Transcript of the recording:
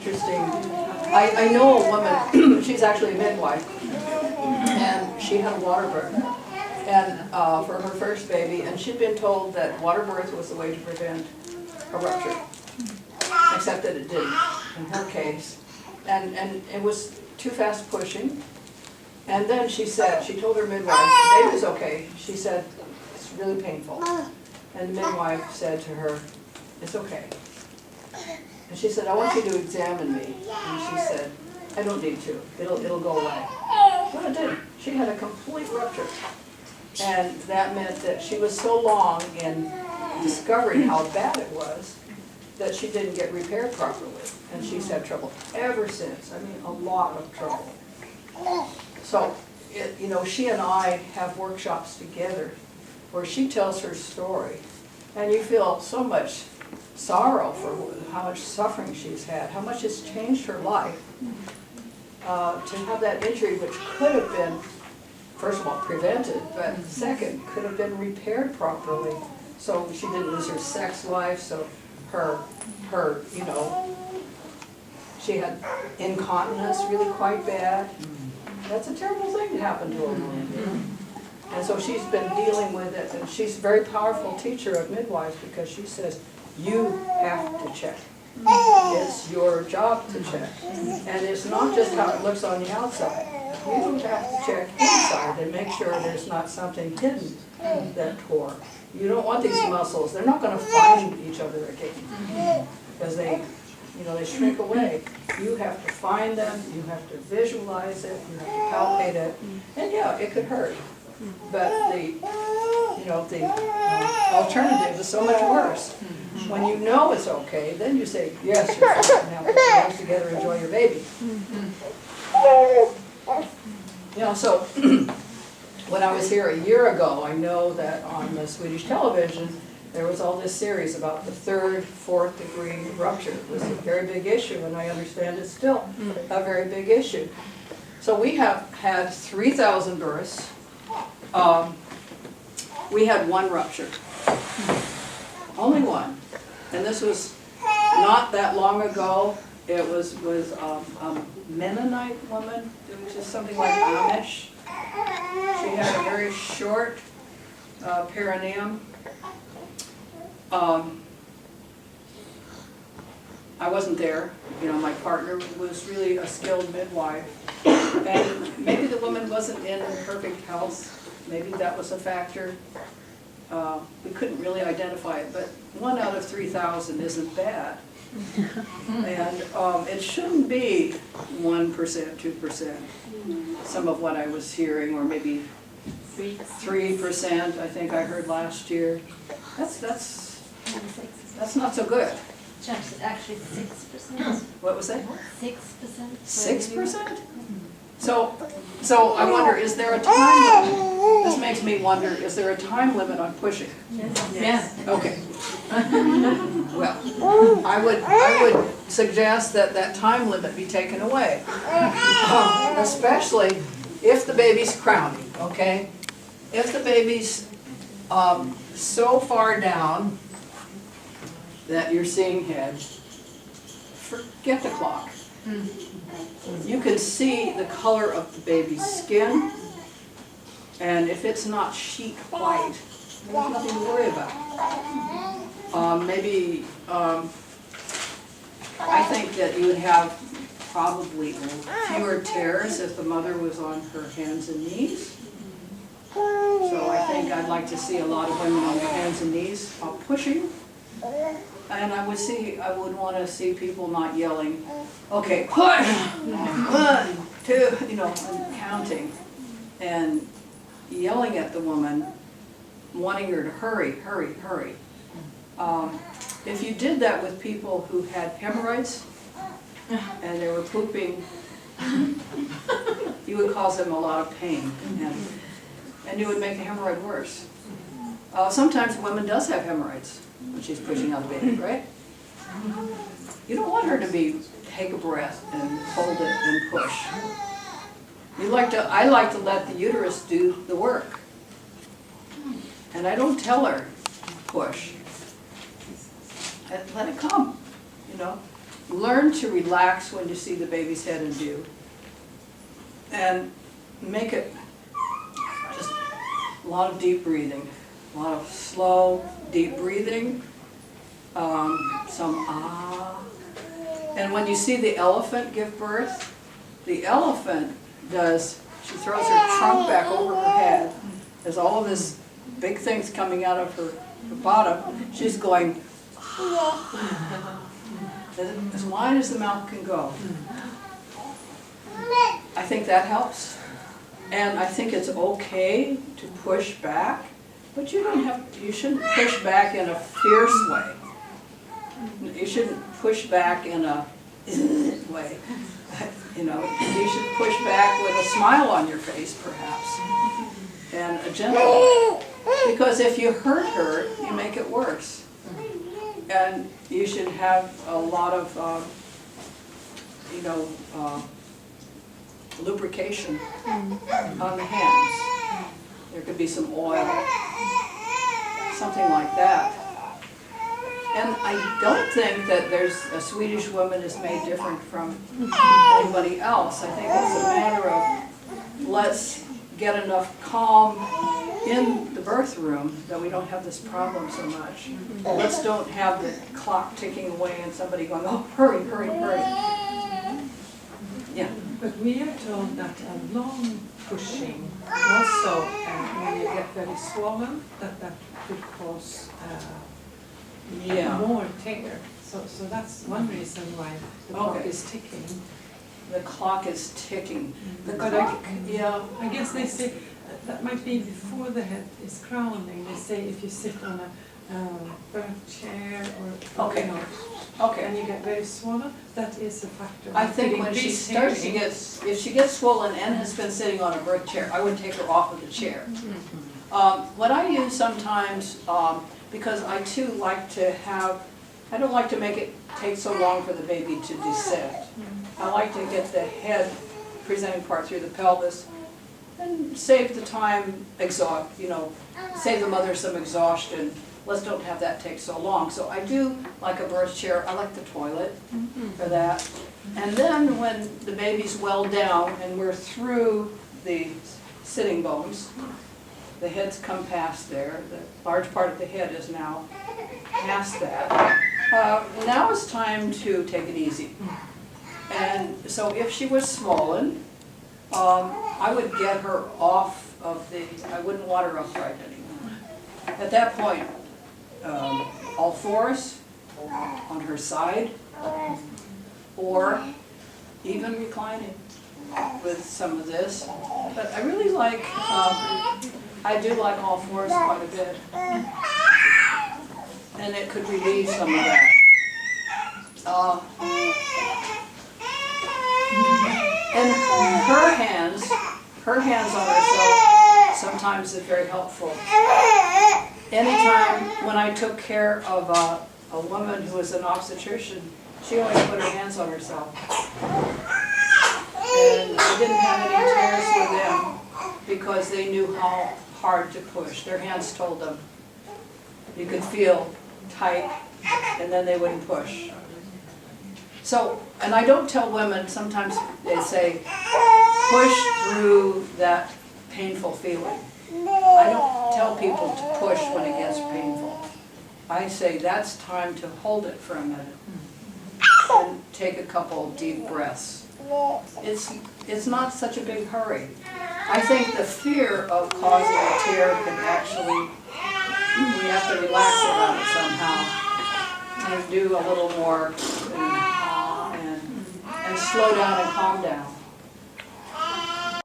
Interesting. I know a woman, she's actually a midwife, and she had a water birth and for her first baby, and she'd been told that water birth was the way to prevent a rupture, except that it didn't in her case. And it was too fast pushing. And then she said, she told her midwife, the baby's okay. She said, it's really painful. And the midwife said to her, it's okay. And she said, I want you to examine me. And she said, I don't need to. It'll go away. Well, it didn't. She had a complete rupture. And that meant that she was so long in discovering how bad it was that she didn't get repaired properly. And she's had trouble ever since. I mean, a lot of trouble. So, she and I have workshops together where she tells her story. And you feel so much sorrow for how much suffering she's had, how much it's changed her life. To have that injury, which could have been, first of all, prevented, but second, could have been repaired properly. So she didn't lose her sex life, so her she had incontinence really quite bad. That's a terrible thing to happen to a woman. And so she's been dealing with it, and she's a very powerful teacher of midwives because she says, you have to check. It's your job to check. And it's not just how it looks on the outside. You have to check inside and make sure there's not something hidden that tore. You don't want these muscles. They're not going to find each other again because they shrink away. You have to find them, you have to visualize it, you have to palpate it, and yeah, it could hurt. But the alternative is so much worse. When you know it's okay, then you say, yes, you're fine. Now put your hands together and enjoy your baby. So when I was here a year ago, I know that on the Swedish television, there was all this series about the 3rd, 4th degree rupture. It was a very big issue, and I understand it's still a very big issue. So we have had 3,000 births. We had one rupture. Only one. And this was not that long ago. It was a Mennonite woman, which is something like Amish. She had a very short perineum. I wasn't there. My partner was really a skilled midwife. And maybe the woman wasn't in perfect health. Maybe that was a factor. We couldn't really identify it, but 1 out of 3,000 isn't bad. And it shouldn't be 1%, 2%. Some of what I was hearing, or maybe 3%, I think I heard last year. That's not so good. Actually 6%. What was that? 6%. 6%? So I wonder, is there a time limit? This makes me wonder, is there a time limit on pushing? Yes. Okay. Well, I would suggest that time limit be taken away. Especially if the baby's crowning, okay? If the baby's so far down that you're seeing head, forget the clock. You can see the color of the baby's skin, and if it's not sheet white, there's nothing to worry about. I think that you would have probably fewer tears if the mother was on her hands and knees. So I think I'd like to see a lot of women on their hands and knees while pushing. And I would want to see people not yelling, okay, push, 1, 2, and counting, and yelling at the woman, wanting her to hurry, hurry, hurry. If you did that with people who had hemorrhoids and they were pooping, you would cause them a lot of pain, and you would make the hemorrhoid worse. Sometimes a woman does have hemorrhoids when she's pushing out the baby, right? You don't want her to take a breath and hold it and push. I like to let the uterus do the work. And I don't tell her, push. Let it come, learn to relax when you see the baby's head in view. And make it just a lot of deep breathing, a lot of slow, deep breathing, some ah. And when you see the elephant give birth, the elephant she throws her trunk back over her head. There's all of this big things coming out of her bottom. She's going as wide as the mouth can go. I think that helps. And I think it's okay to push back, but you shouldn't push back in a fierce way. You shouldn't push back in a way. You know, you should push back with a smile on your face, perhaps, and a gentle way. Because if you hurt her, you make it worse. And you should have a lot of, lubrication on the hands. There could be some oil, something like that. And I don't think that a Swedish woman is made different from anybody else. I think it's a matter of let's get enough calm in the birth room that we don't have this problem so much. Let's don't have the clock ticking away and somebody going, oh, hurry, hurry, hurry. Yeah. But we are told that a long pushing also, when you get very swollen, that could cause more tear. So that's one reason why the clock is ticking. The clock is ticking. The But clock, yeah. I guess they say that might be before the head is crowning. They say if you sit on a birth chair or and you get very swollen, that is a factor. I think when she starts to get, if she gets swollen and has been sitting on a birth chair, I would take her off of the chair. What I use sometimes, because I too like to have, I don't like to make it take so long for the baby to descend. I like to get the head presenting part through the pelvis and save the time, save the mother some exhaustion. Let's don't have that take so long. So I do like a birth chair. I like the toilet for that. And then when the baby's well down and we're through the sitting bones, the head's come past there. The large part of the head is now past that. Now it's time to take it easy. And so if she was swollen, I would get her off of I wouldn't want her upright anymore. At that point, all fours on her side, or even reclining with some of this. But I really like, I do like all fours quite a bit. And it could relieve some of that. And her hands on herself sometimes is very helpful. Anytime when I took care of a woman who was an obstetrician, she always put her hands on herself. And I didn't have any tears with them because they knew how hard to push. Their hands told them. You could feel tight, and then they wouldn't push. So, and I don't tell women, sometimes they say, push through that painful feeling. I don't tell people to push when it gets painful. I say that's time to hold it for a minute and take a couple deep breaths. It's not such a big hurry. I think the fear of causing a tear can actually, we have to relax about it somehow and do a little more and slow down and calm down.